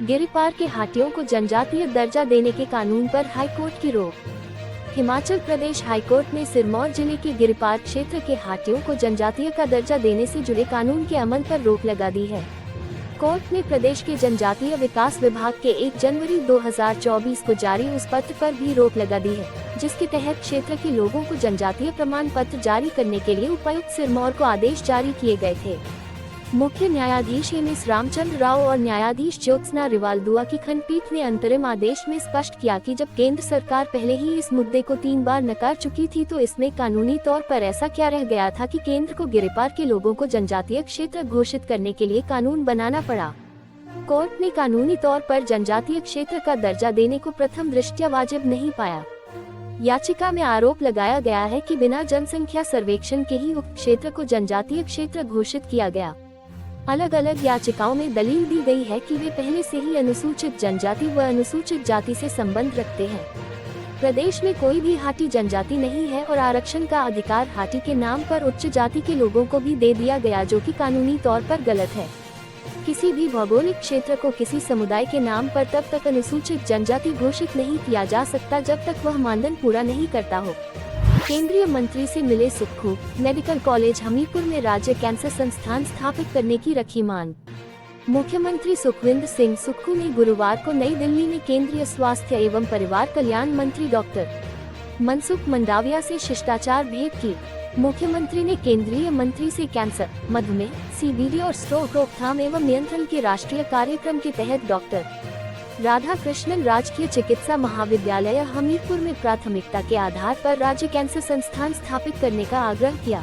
गिरिपार के हाटियों को जनजातीय दर्जा देने के कानून पर हाईकोर्ट की रोक। हिमाचल प्रदेश हाईकोर्ट ने सिरमौर जिले के गिरिपार क्षेत्र के हाटियों को जनजातीय का दर्जा देने से जुड़े कानून के अमल पर रोक लगा दी है। कोर्ट ने प्रदेश के जनजातीय विकास विभाग के 1 जनवरी 2024 को जारी उस पत्र पर भी रोक लगा दी है, जिसके तहत क्षेत्र के लोगों को जनजातीय प्रमाण पत्र जारी करने के लिए उपायुक्त सिरमौर को आदेश जारी किए गए थे। मुख्य न्यायाधीश एम.एस. रामचंद्र राव और न्यायाधीश ज्योत्सना रिवालदुआ की खंडपीठ ने अंतरिम आदेश में स्पष्ट किया कि जब केंद्र सरकार पहले ही इस मुद्दे को 3 बार नकार चुकी थी तो इसमें कानूनी तौर पर ऐसा क्या रह गया था कि केंद्र को गिरिपार के लोगों को जनजातीय क्षेत्र घोषित करने के लिए कानून बनाना पड़ा। कोर्ट ने कानूनी तौर पर जनजातीय क्षेत्र का दर्जा देने को प्रथम दृष्टया वाजिब नहीं पाया। याचिका में आरोप लगाया गया है कि बिना जनसंख्या सर्वेक्षण के ही उक्त क्षेत्र को जनजातीय क्षेत्र घोषित किया गया। अलग अलग याचिकाओं में दलील दी गई है कि वे पहले से ही अनुसूचित जनजाति व अनुसूचित जाति से संबंध रखते हैं। प्रदेश में कोई भी हाटी जनजाति नहीं है और आरक्षण का अधिकार हाटी के नाम पर उच्च जाति के लोगों को भी दे दिया गया, जो कि कानूनी तौर पर गलत है। किसी भी भौगोलिक क्षेत्र को किसी समुदाय के नाम पर तब तक अनुसूचित जनजाति घोषित नहीं किया जा सकता जब तक वह मानदंड पूरा नहीं करता हो। केंद्रीय मंत्री से मिले सुक्खू। मेडिकल कॉलेज हमीरपुर में राज्य कैंसर संस्थान स्थापित करने की रखी मांग। मुख्यमंत्री सुखविंदर सिंह सुक्खू ने गुरुवार को नई दिल्ली में केंद्रीय स्वास्थ्य एवं परिवार कल्याण मंत्री डॉक्टर मनसुख मंडाविया से शिष्टाचार भेंट की। मुख्यमंत्री ने केंद्रीय मंत्री से कैंसर, मधुमेह, सीबीडी और स्ट्रोक रोकथाम एवं नियंत्रण के राष्ट्रीय कार्यक्रम के तहत डॉक्टर राधा कृष्णन राजकीय चिकित्सा महाविद्यालय हमीरपुर में प्राथमिकता के आधार पर राज्य कैंसर संस्थान स्थापित करने का आग्रह किया।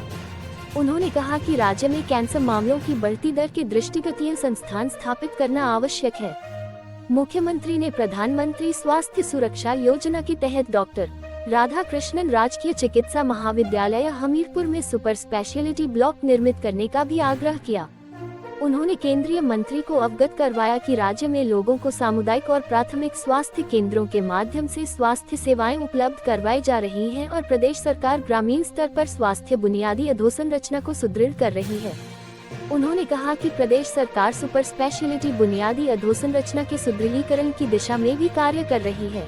उन्होंने कहा कि राज्य में कैंसर मामलों की बढ़ती दर के दृष्टिगत यह संस्थान स्थापित करना आवश्यक है। मुख्यमंत्री ने प्रधानमंत्री स्वास्थ्य सुरक्षा योजना के तहत डॉक्टर राधा कृष्णन राजकीय चिकित्सा महाविद्यालय हमीरपुर में सुपर स्पेशलिटी ब्लॉक निर्मित करने का भी आग्रह किया। उन्होंने केंद्रीय मंत्री को अवगत करवाया कि राज्य में लोगों को सामुदायिक और प्राथमिक स्वास्थ्य केंद्रों के माध्यम से स्वास्थ्य सेवाएं उपलब्ध करवाई जा रही हैं और प्रदेश सरकार ग्रामीण स्तर पर स्वास्थ्य बुनियादी अधोसंरचना को सुदृढ़ कर रही है। उन्होंने कहा कि प्रदेश सरकार सुपर स्पेशलिटी बुनियादी अधोसंरचना के सुदृढ़ीकरण की दिशा में भी कार्य कर रही है।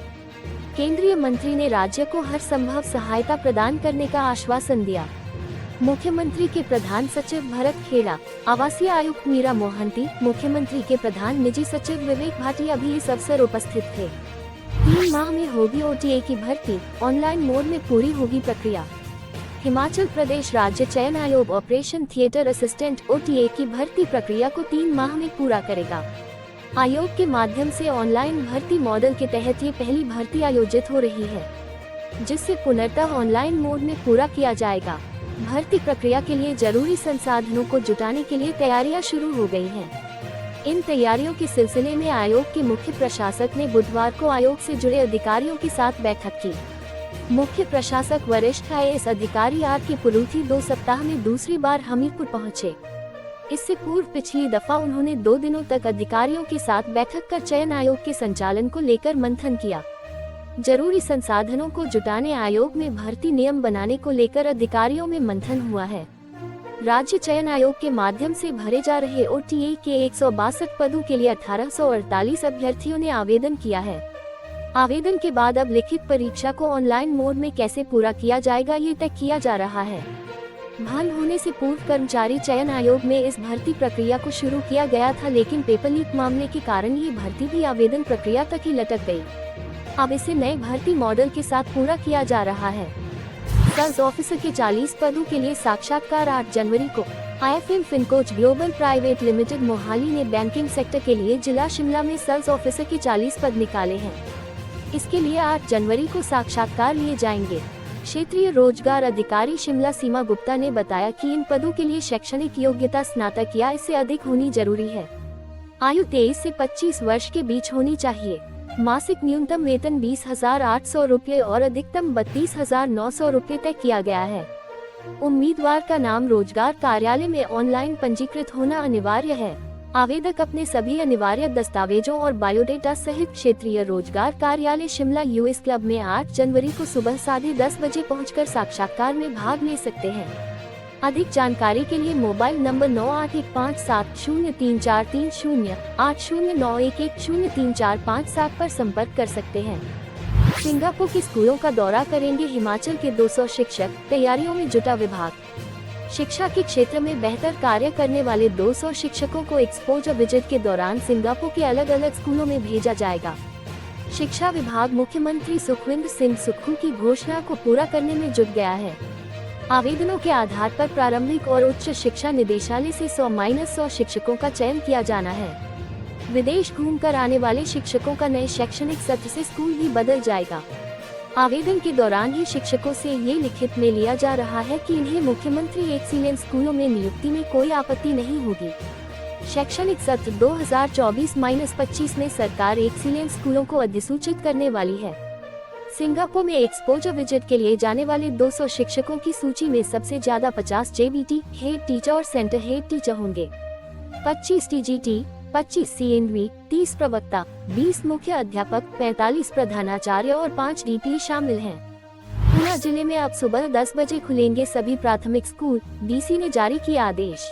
केंद्रीय मंत्री ने राज्य को हर संभव सहायता प्रदान करने का आश्वासन दिया। मुख्यमंत्री के प्रधान सचिव भरत खेड़ा, आवासीय आयुक्त मीरा मोहंती, मुख्यमंत्री के प्रधान निजी सचिव विवेक भाटिया भी इस अवसर उपस्थित थे। 3 माह में होगी ओटीए की भर्ती, ऑनलाइन मोड में पूरी होगी प्रक्रिया। हिमाचल प्रदेश राज्य चयन आयोग ऑपरेशन थिएटर असिस्टेंट ओटीए की भर्ती प्रक्रिया को 3 माह में पूरा करेगा। आयोग के माध्यम से ऑनलाइन भर्ती मॉडल के तहत ये पहली भर्ती आयोजित हो रही है, जिससे पुनर्तः ऑनलाइन मोड में पूरा किया जाएगा। भर्ती प्रक्रिया के लिए जरूरी संसाधनों को जुटाने के लिए तैयारियां शुरू हो गई हैं। इन तैयारियों के सिलसिले में आयोग के मुख्य प्रशासक ने बुधवार को आयोग से जुड़े अधिकारियों के साथ बैठक की। मुख्य प्रशासक वरिष्ठ IAS अधिकारी R.K. पुलूथी 2 सप्ताह में दूसरी बार हमीरपुर पहुंचे। इससे पूर्व पिछली दफा उन्होंने 2 दिनों तक अधिकारियों के साथ बैठक कर चयन आयोग के संचालन को लेकर मंथन किया। जरूरी संसाधनों को जुटाने, आयोग में भर्ती नियम बनाने को लेकर अधिकारियों में मंथन हुआ है। राज्य चयन आयोग के माध्यम से भरे जा रहे ओटीए के 162 पदों के लिए 1848 अभ्यर्थियों ने आवेदन किया है। आवेदन के बाद अब लिखित परीक्षा को ऑनलाइन मोड में कैसे पूरा किया जाएगा, ये तय किया जा रहा है। बहाल होने से पूर्व कर्मचारी चयन आयोग में इस भर्ती प्रक्रिया को शुरू किया गया था, लेकिन पेपर लीक मामले के कारण ये भर्ती भी आवेदन प्रक्रिया तक ही लटक गई। अब इसे नए भर्ती मॉडल के साथ पूरा किया जा रहा है। सेल्स ऑफिसर के 40 पदों के लिए साक्षात्कार 8 जनवरी को। IFM Fincoach global private limited Mohali ने बैंकिंग सेक्टर के लिए जिला शिमला में सेल्स ऑफिसर के 40 पद निकाले हैं। इसके लिए 8 जनवरी को साक्षात्कार लिए जाएंगे। क्षेत्रीय रोजगार अधिकारी शिमला सीमा गुप्ता ने बताया कि इन पदों के लिए शैक्षणिक योग्यता स्नातक या इससे अधिक होनी जरूरी है। आयु 23 से 25 वर्ष के बीच होनी चाहिए। मासिक न्यूनतम वेतन 20,800 रुपये और अधिकतम 32,900 रुपये तय किया गया है। उम्मीदवार का नाम रोजगार कार्यालय में ऑनलाइन पंजीकृत होना अनिवार्य है। आवेदक अपने सभी अनिवार्य दस्तावेजों और बायोडेटा सहित क्षेत्रीय रोजगार कार्यालय शिमला US क्लब में 8 जनवरी को सुबह 10:30 बजे पहुंचकर साक्षात्कार में भाग ले सकते हैं। अधिक जानकारी के लिए मोबाइल नंबर 9815703430 8091103457 पर संपर्क कर सकते हैं। सिंगापुर के स्कूलों का दौरा करेंगे हिमाचल के 200 शिक्षक, तैयारियों में जुटा विभाग। शिक्षा के क्षेत्र में बेहतर कार्य करने वाले 200 शिक्षकों को एक्सपोजर विजिट के दौरान सिंगापुर के अलग अलग स्कूलों में भेजा जाएगा। शिक्षा विभाग मुख्यमंत्री सुखविंदर सिंह सुक्खू की घोषणा को पूरा करने में जुट गया है। आवेदनों के आधार पर प्रारंभिक और उच्च शिक्षा निदेशालय से 100-100 शिक्षकों का चयन किया जाना है। विदेश घूमकर आने वाले शिक्षकों का नए शैक्षणिक सत्र से स्कूल भी बदल जाएगा। आवेदन के दौरान ही शिक्षकों से ये लिखित में लिया जा रहा है कि इन्हें मुख्यमंत्री एक्सीलेंस स्कूलों में नियुक्ति में कोई आपत्ति नहीं होगी। शैक्षणिक सत्र 2024-25 में सरकार एक्सीलेंस स्कूलों को अधिसूचित करने वाली है। सिंगापुर में एक्सपोजर विजिट के लिए जाने वाले 200 शिक्षकों की सूची में सबसे ज्यादा 50 जेबीटी हेड टीचर और सेंटर हेड टीचर होंगे। 25 टीजीटी, 25 सीएनवी, 30 प्रवक्ता, 20 मुख्य अध्यापक, 45 प्रधानाचार्य और 5 डीपी शामिल हैं। ऊना जिले में अब सुबह 10 बजे खुलेंगे सभी प्राथमिक स्कूल, डीसी ने जारी किया आदेश।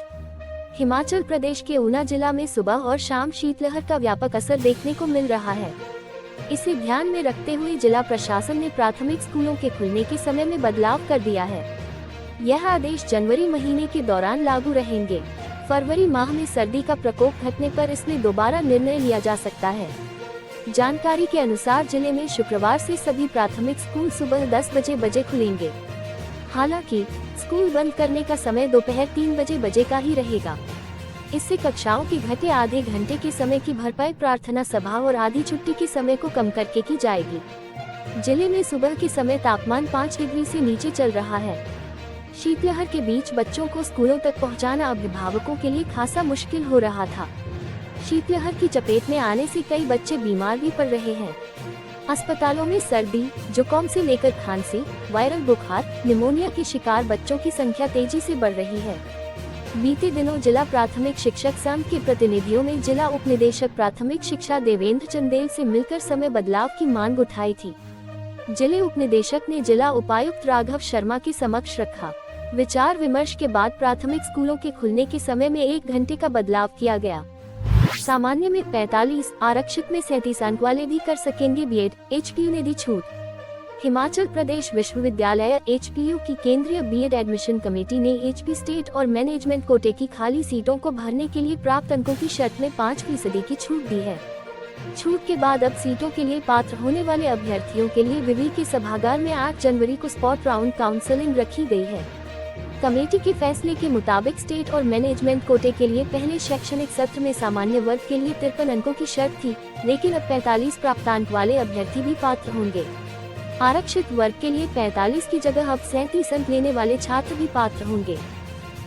हिमाचल प्रदेश के ऊना जिला में सुबह और शाम शीतलहर का व्यापक असर देखने को मिल रहा है। इसे ध्यान में रखते हुए जिला प्रशासन ने प्राथमिक स्कूलों के खुलने के समय में बदलाव कर दिया है। यह आदेश जनवरी महीने के दौरान लागू रहेंगे। फरवरी माह में सर्दी का प्रकोप घटने पर इसमें दोबारा निर्णय लिया जा सकता है। जानकारी के अनुसार जिले में शुक्रवार से सभी प्राथमिक स्कूल सुबह 10 बजे खुलेंगे। हालांकि स्कूल बंद करने का समय दोपहर 3 बजे का ही रहेगा। इससे कक्षाओं के घटे आधे घंटे के समय की भरपाई प्रार्थना सभा और आधी छुट्टी के समय को कम करके की जाएगी। जिले में सुबह के समय तापमान 5 डिग्री से नीचे चल रहा है। शीतलहर के बीच बच्चों को स्कूलों तक पहुंचाना अभिभावकों के लिए खासा मुश्किल हो रहा था। शीतलहर की चपेट में आने से कई बच्चे बीमार भी पड़ रहे हैं। अस्पतालों में सर्दी, जुकाम से लेकर खांसी, वायरल बुखार, निमोनिया के शिकार बच्चों की संख्या तेजी से बढ़ रही है। बीते दिनों जिला प्राथमिक शिक्षक संघ के प्रतिनिधियों ने जिला उप निदेशक प्राथमिक शिक्षा देवेंद्र चंदेल से मिलकर समय बदलाव की मांग उठाई थी। जिले उप निदेशक ने जिला उपायुक्त राघव शर्मा के समक्ष रखा। विचार विमर्श के बाद प्राथमिक स्कूलों के खुलने के समय में 1 घंटे का बदलाव किया गया। सामान्य में 45, आरक्षित में 37 अंक वाले भी कर सकेंगे बीएड, एचपीयू ने दी छूट। हिमाचल प्रदेश विश्वविद्यालय एचपीयू की केंद्रीय बीएड एडमिशन कमेटी ने एचपी स्टेट और मैनेजमेंट कोटे की खाली सीटों को भरने के लिए प्राप्त अंकों की शर्त में 5% की छूट दी है। छूट के बाद अब सीटों के लिए पात्र होने वाले अभ्यर्थियों के लिए विवि के सभागार में 8 जनवरी को स्पॉट राउंड काउंसलिंग रखी गई है। कमेटी के फैसले के मुताबिक स्टेट और मैनेजमेंट कोटे के लिए पहले शैक्षणिक सत्र में सामान्य वर्ग के लिए 53 अंकों की शर्त थी, लेकिन अब 45 प्राप्तांक वाले अभ्यर्थी भी पात्र होंगे। आरक्षित वर्ग के लिए 45 की जगह अब 37 अंक लेने वाले छात्र भी पात्र होंगे।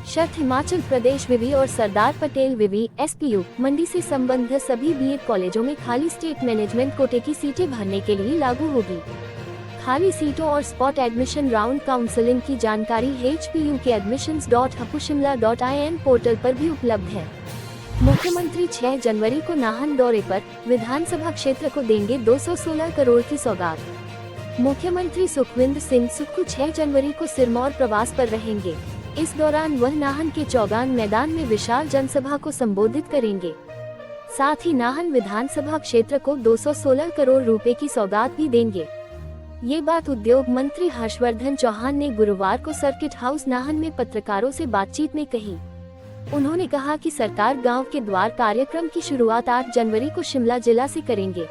शर्त हिमाचल प्रदेश विवि और सरदार पटेल विवि एसपीयू मंडी से संबद्ध सभी बीएड कॉलेजों में खाली स्टेट मैनेजमेंट कोटे की सीटें भरने के लिए लागू होगी। खाली सीटों और स्पॉट एडमिशन राउंड काउंसलिंग की जानकारी HPU के admissions.hapushimla.in पोर्टल पर भी उपलब्ध है। मुख्यमंत्री 6 जनवरी को नाहन दौरे पर विधानसभा क्षेत्र को देंगे 216 करोड़ की सौगात। मुख्यमंत्री सुखविंदर सिंह सुक्खू 6 जनवरी को सिरमौर प्रवास पर रहेंगे। इस दौरान वह नाहन के चौगान मैदान में विशाल जनसभा को संबोधित करेंगे। साथ ही नाहन विधानसभा क्षेत्र को 216 करोड़ रुपए की सौगात भी देंगे। ये बात उद्योग मंत्री हर्षवर्धन चौहान ने गुरुवार को सर्किट हाउस नाहन में पत्रकारों से बातचीत में कही। उन्होंने कहा कि सरकार गांव के द्वार कार्यक्रम की शुरुआत 8 जनवरी को शिमला जिला से करेंगे।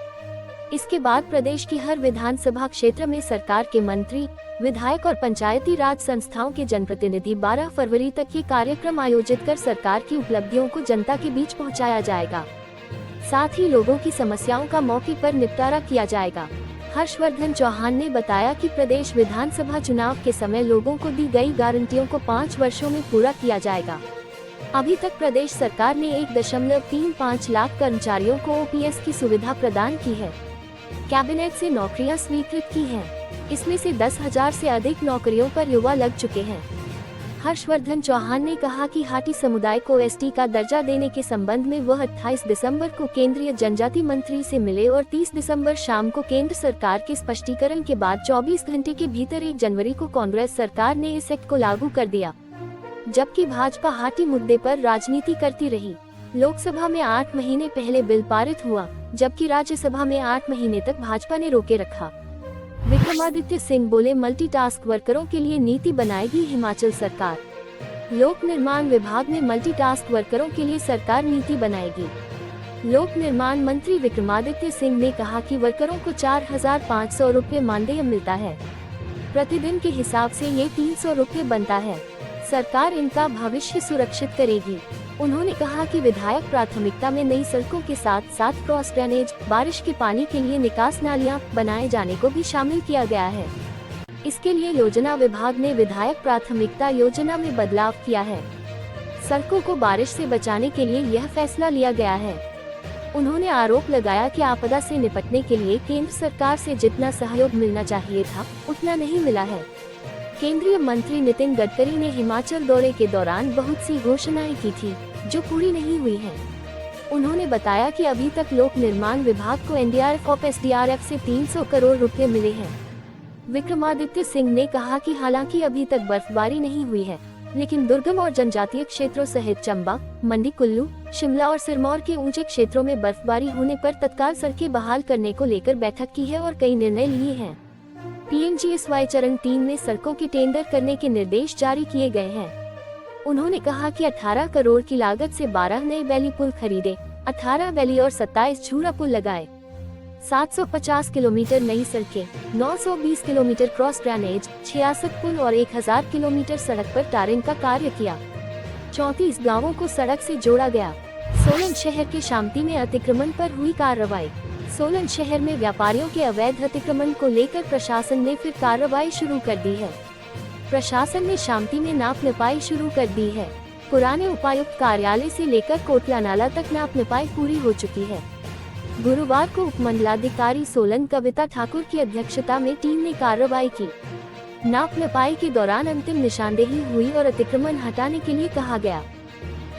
इसके बाद प्रदेश की हर विधानसभा क्षेत्र में सरकार के मंत्री, विधायक और पंचायती राज संस्थाओं के जनप्रतिनिधि 12 फरवरी तक ये कार्यक्रम आयोजित कर सरकार की उपलब्धियों को जनता के बीच पहुंचाया जाएगा। साथ ही लोगों की समस्याओं का मौके पर निपटारा किया जाएगा। हर्षवर्धन चौहान ने बताया कि प्रदेश विधानसभा चुनाव के समय लोगों को दी गई गारंटियों को 5 वर्षों में पूरा किया जाएगा। अभी तक प्रदेश सरकार ने 1.35 लाख कर्मचारियों को OPS की सुविधा प्रदान की है। कैबिनेट से नौकरियां स्वीकृत की हैं। इसमें से 10,000 से अधिक नौकरियों पर युवा लग चुके हैं। हर्षवर्धन चौहान ने कहा कि हाटी समुदाय को ST का दर्जा देने के संबंध में वह 28 दिसंबर को केंद्रीय जनजाति मंत्री से मिले और 30 दिसंबर शाम को केंद्र सरकार के स्पष्टीकरण के बाद 24 घंटे के भीतर 1 जनवरी को कांग्रेस सरकार ने इस एक्ट को लागू कर दिया। जबकि भाजपा हाटी मुद्दे पर राजनीति करती रही। लोकसभा में 8 महीने पहले बिल पारित हुआ, जबकि राज्यसभा में 8 महीने तक भाजपा ने रोके रखा। विक्रमादित्य सिंह बोले, मल्टीटास्क वर्करों के लिए नीति बनाएगी हिमाचल सरकार। लोक निर्माण विभाग में मल्टीटास्क वर्करों के लिए सरकार नीति बनाएगी। लोक निर्माण मंत्री विक्रमादित्य सिंह ने कहा कि वर्करों को 4,500 रुपये मानदेय मिलता है। प्रतिदिन के हिसाब से ये 300 रुपये बनता है। सरकार इनका भविष्य सुरक्षित करेगी। उन्होंने कहा कि विधायक प्राथमिकता में नई सड़कों के साथ साथ क्रॉस ड्रेनेज, बारिश के पानी के लिए निकास नालियां बनाए जाने को भी शामिल किया गया है। इसके लिए योजना विभाग ने विधायक प्राथमिकता योजना में बदलाव किया है। सड़कों को बारिश से बचाने के लिए यह फैसला लिया गया है। उन्होंने आरोप लगाया कि आपदा से निपटने के लिए केंद्र सरकार से जितना सहयोग मिलना चाहिए था, उतना नहीं मिला है। केंद्रीय मंत्री नितिन गडकरी ने हिमाचल दौरे के दौरान बहुत सी घोषणाएं की थी, जो पूरी नहीं हुई हैं। उन्होंने बताया कि अभी तक लोक निर्माण विभाग को एनडीआरएफ और एसडीआरएफ से 300 करोड़ रुपए मिले हैं। विक्रमादित्य सिंह ने कहा कि हालांकि अभी तक बर्फबारी नहीं हुई है, लेकिन दुर्गम और जनजातीय क्षेत्रों सहित चंबा, मंडी, कुल्लू, शिमला और सिरमौर के ऊंचे क्षेत्रों में बर्फबारी होने पर तत्काल सड़कें बहाल करने को लेकर बैठक की है और कई निर्णय लिए हैं। पीएमजीएसवाई चरण 3 में सड़कों के टेंडर करने के निर्देश जारी किए गए हैं। उन्होंने कहा कि 18 करोड़ की लागत से 12 नए वैली पुल खरीदे, 18 वैली और 27 झूरा पुल लगाए, 750 किलोमीटर नई सड़कें, 920 किलोमीटर क्रॉस ड्रेनेज, 66 पुल और 1000 किलोमीटर सड़क पर टारिंग का कार्य किया। 34 गांवों को सड़क से जोड़ा गया। सोलन शहर के शामती में अतिक्रमण पर हुई कार्रवाई। सोलन शहर में व्यापारियों के अवैध अतिक्रमण को लेकर प्रशासन ने फिर कार्रवाई शुरू कर दी है। प्रशासन ने शामती में नाप नपाई शुरू कर दी है। पुराने उपायुक्त कार्यालय से लेकर कोटला नाला तक नाप नपाई पूरी हो चुकी है। गुरुवार को उपमंडलाधिकारी सोलन कविता ठाकुर की अध्यक्षता में टीम ने कार्रवाई की। नाप नपाई के दौरान अंतिम निशानदेही हुई और अतिक्रमण हटाने के लिए कहा गया।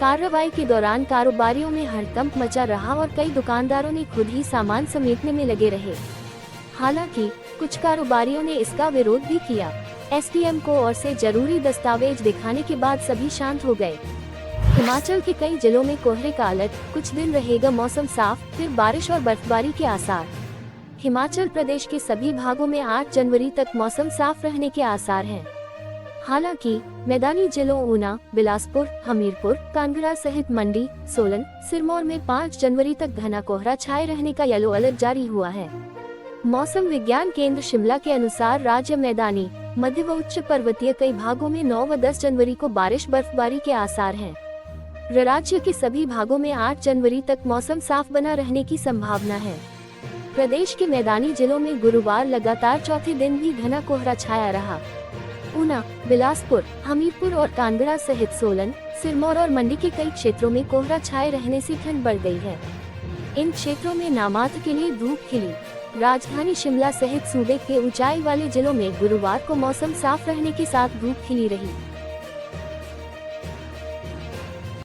कार्रवाई के दौरान कारोबारियों में हड़कंप मचा रहा और कई दुकानदारों ने खुद ही सामान समेटने में लगे रहे। हालांकि कुछ कारोबारियों ने इसका विरोध भी किया। एसडीएम को और से जरूरी दस्तावेज दिखाने के बाद सभी शांत हो गए। हिमाचल के कई जिलों में कोहरे का अलर्ट, कुछ दिन रहेगा मौसम साफ, फिर बारिश और बर्फबारी के आसार। हिमाचल प्रदेश के सभी भागों में 8 जनवरी तक मौसम साफ रहने के आसार हैं। हालांकि मैदानी जिलों ऊना, बिलासपुर, हमीरपुर, कांगड़ा सहित मंडी, सोलन, सिरमौर में 5 जनवरी तक घना कोहरा छाए रहने का येलो अलर्ट जारी हुआ है। मौसम विज्ञान केंद्र शिमला के अनुसार राज्य मैदानी, मध्य व उच्च पर्वतीय कई भागों में 9 व 10 जनवरी को बारिश बर्फबारी के आसार हैं। राज्य के सभी भागों में 8 जनवरी तक मौसम साफ बना रहने की संभावना है। प्रदेश के मैदानी जिलों में गुरुवार लगातार चौथे दिन भी घना कोहरा छाया रहा। ऊना, बिलासपुर, हमीरपुर और कांगड़ा सहित सोलन, सिरमौर और मंडी के कई क्षेत्रों में कोहरा छाए रहने से ठंड बढ़ गई है। इन क्षेत्रों में नामात्र के लिए धूप खिली। राजधानी शिमला सहित सूबे के ऊंचाई वाले जिलों में गुरुवार को मौसम साफ रहने के साथ धूप खिली रही।